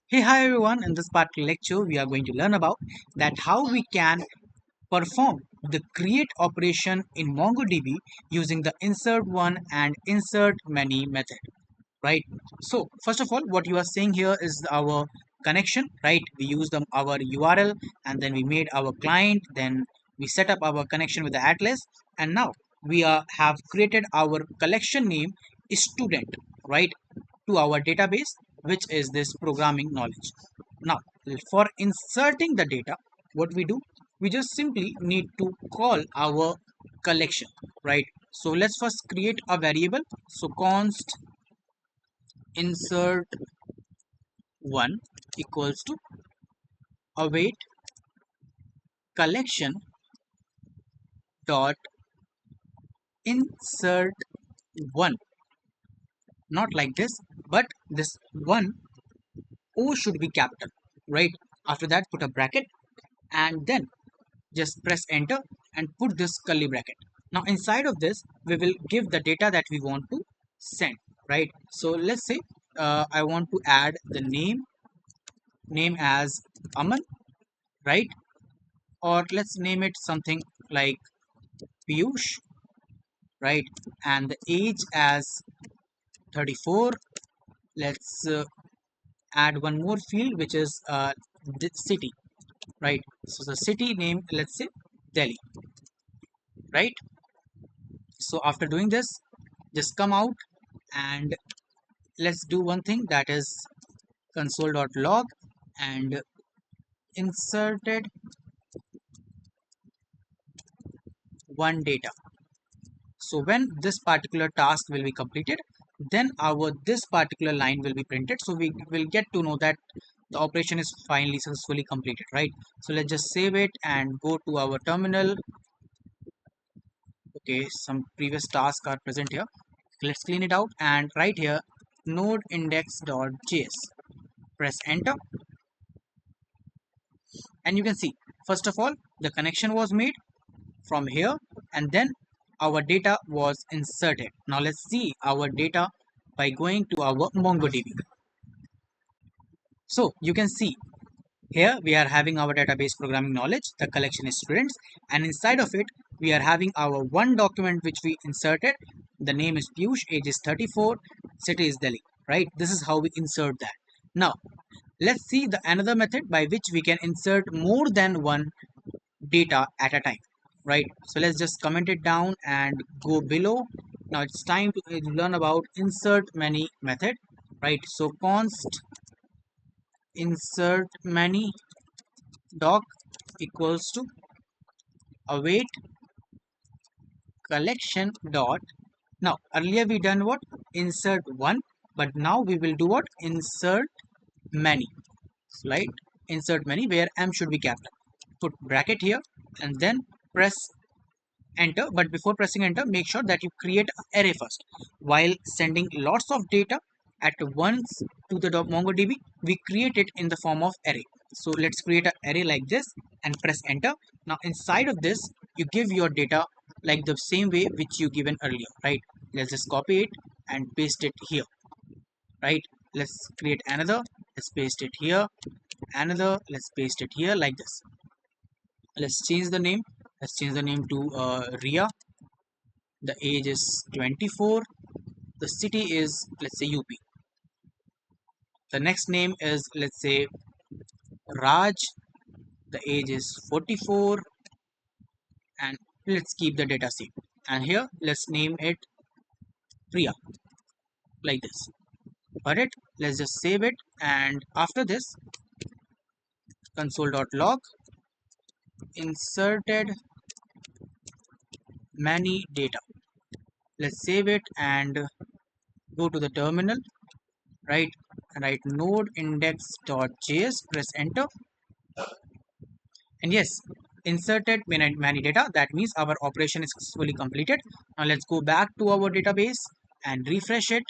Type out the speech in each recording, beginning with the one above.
Hey, hi everyone. In this particular lecture, we are going to learn about that how we can perform the create operation in MongoDB using the insert one and insert many method, right? So first of all, what you are seeing here is our connection, right? We use our URL and then we made our client, then we set up our connection with the Atlas, and now have created our collection name student, right, to our database, which is this programming knowledge. Now, for inserting the data, what we do, we just simply need to call our collection, right? So let's first create a variable. So const insert one equals to await collection dot insert one. Not like this, but this one O should be capital, right? After that, put a bracket and then just press enter and put this curly bracket. Now inside of this, we will give the data that we want to send, right? So let's say I want to add the name as Aman, right? Or let's name it something like Piyush, right? And the age as 34. Let's add one more field, which is the city, right? So the city name, let's say Delhi, right? So after doing this, just come out and let's do one thing, that is console.log and inserted one data. So when this particular task will be completed, then our this particular line will be printed, so we will get to know that the operation is finally successfully completed, right? So let's just save it and go to our terminal. Okay, some previous tasks are present here. Let's clean it out and right here node index.js, press enter, and you can see, first of all, the connection was made from here and then our data was inserted. Now let's see our data by going to our MongoDB. So you can see here we are having our database programming knowledge, the collection is students, and inside of it we are having our one document which we inserted. The name is Piyush, age is 34, city is Delhi, right? This is how we insert that. Now let's see the another method by which we can insert more than one data at a time, right? So let's just comment it down and go below. Now it's time to learn about insert many method, right? So const insert many doc equals to await collection dot. Now earlier we done what, insert one, but now we will do what, insert many, right? Insert many where m should be capital. Put bracket here and then press enter, but before pressing enter, make sure that you create an array first. While sending lots of data at once to the MongoDB, we create it in the form of array. So let's create an array like this and press enter. Now inside of this, you give your data like the same way which you given earlier, right? Let's just copy it and paste it here, right? Let's create another, let's paste it here, another, let's paste it here like this. Let's change the name, to Ria. The age is 24, the city is, let's say, UP. The next name is, let's say, Raj. The age is 44, and let's keep the data same. And here let's name it Priya, like this. Got it? Let's just save it, and after this, console.log inserted many data. Let's save it and go to the terminal, right? Write node index.js, press enter, and yes, inserted many data. That means our operation is successfully completed. Now let's go back to our database and refresh it,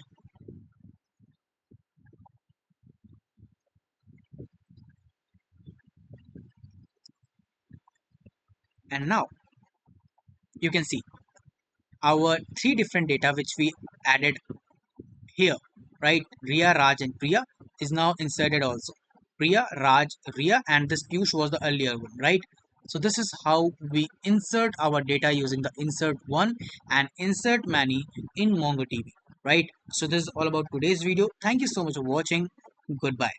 and now you can see our three different data which we added here, right? Ria, Raj and Priya is now inserted also. Priya, Raj, Ria, and this Piyush was the earlier one, right? So this is how we insert our data using the insert one and insert many in MongoDB, right? So this is all about today's video. Thank you so much for watching. Goodbye.